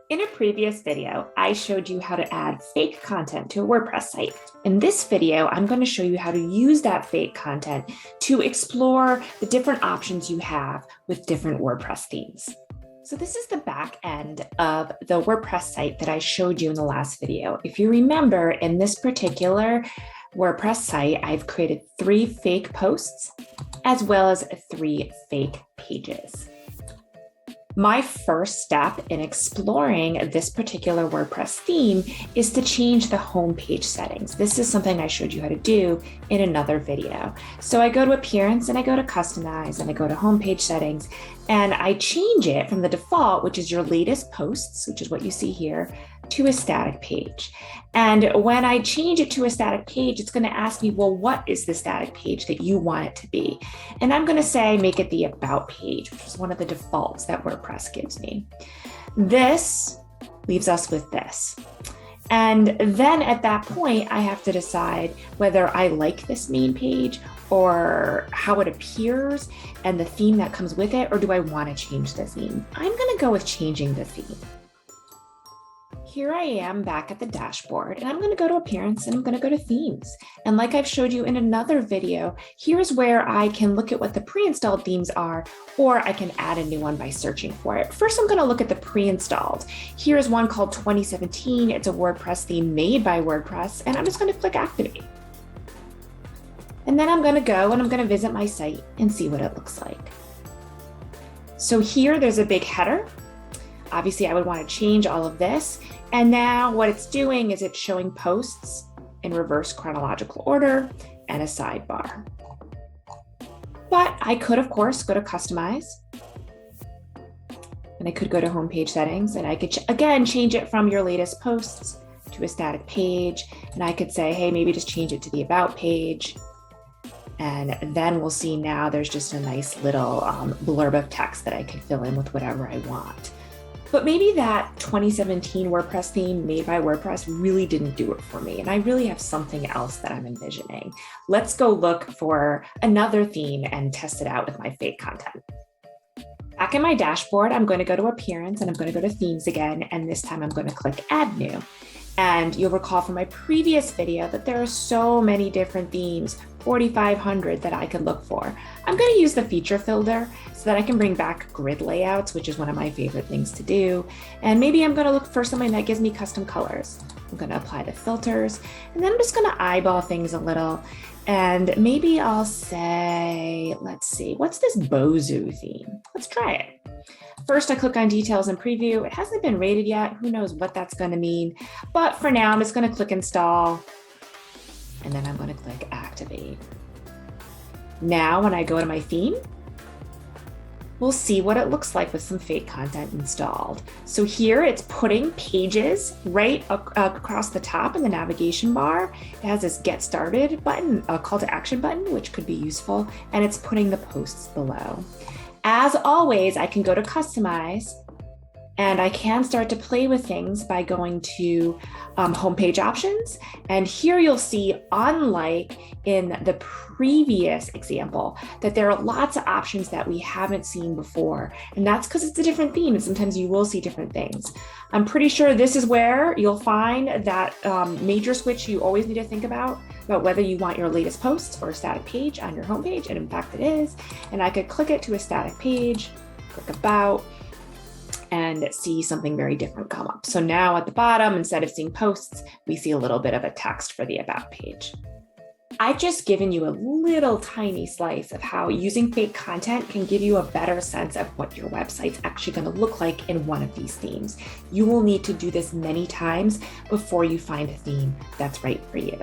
In a previous video, I showed you how to add fake content to a WordPress site. In this video, I'm going to show you how to use that fake content to explore the different options you have with different WordPress themes. So this is the back end of the WordPress site that I showed you in the last video. If you remember, in this particular WordPress site, I've created 3 fake posts as well as 3 fake pages. My first step in exploring this particular WordPress theme is to change the homepage settings. This is something I showed you how to do in another video. So I go to Appearance and I go to Customize and I go to Homepage Settings and I change it from the default, which is your latest posts, which is what you see here, to a static page. And when I change it to a static page, it's going to ask me, well, what is the static page that you want it to be? And I'm going to say, make it the About page, which is one of the defaults that WordPress gives me. This leaves us with this. And then at that point, I have to decide whether I like this main page or how it appears and the theme that comes with it, or do I want to change the theme? I'm going to go with changing the theme. Here I am back at the dashboard, and I'm going to go to Appearance and I'm going to go to Themes. And like I've showed you in another video, here's where I can look at what the pre-installed themes are, or I can add a new one by searching for it. First, I'm going to look at the pre-installed. Here's one called 2017. It's a WordPress theme made by WordPress, and I'm just going to click Activate. And then I'm going to go and I'm going to visit my site and see what it looks like. So here, there's a big header. Obviously, I would want to change all of this. And now what it's doing is it's showing posts in reverse chronological order and a sidebar. But I could, of course, go to Customize. And I could go to Homepage Settings. And I could, again, change it from your latest posts to a static page. And I could say, hey, maybe just change it to the About page. And then we'll see now there's just a nice little blurb of text that I can fill in with whatever I want. But maybe that 2017 WordPress theme made by WordPress really didn't do it for me. And I really have something else that I'm envisioning. Let's go look for another theme and test it out with my fake content. Back in my dashboard, I'm going to go to Appearance and I'm going to go to Themes again. And this time I'm going to click Add New. And you'll recall from my previous video that there are so many different themes, 4,500 that I could look for. I'm going to use the feature filter so that I can bring back grid layouts, which is one of my favorite things to do. And maybe I'm going to look for something that gives me custom colors. I'm going to apply the filters, and then I'm just going to eyeball things a little. And maybe I'll say, let's see, what's this Bozu theme? Let's try it. First, I click on Details and Preview. It hasn't been rated yet. Who knows what that's going to mean. But for now, I'm just going to click Install. And then I'm going to click Activate. Now, when I go to my theme, we'll see what it looks like with some fake content installed. So here it's putting pages right across the top in the navigation bar. It has this Get Started button, a call to action button, which could be useful. And it's putting the posts below. As always, I can go to Customize and I can start to play with things by going to homepage options. And here you'll see, unlike in the previous example, that there are lots of options that we haven't seen before. And that's because it's a different theme. And sometimes you will see different things. I'm pretty sure this is where you'll find that major switch you always need to think about whether you want your latest posts or a static page on your homepage. And in fact, it is. And I could click it to a static page, click About, and see something very different come up. So now at the bottom, instead of seeing posts, we see a little bit of a text for the About page. I've just given you a little tiny slice of how using fake content can give you a better sense of what your website's actually going to look like in one of these themes. You will need to do this many times before you find a theme that's right for you.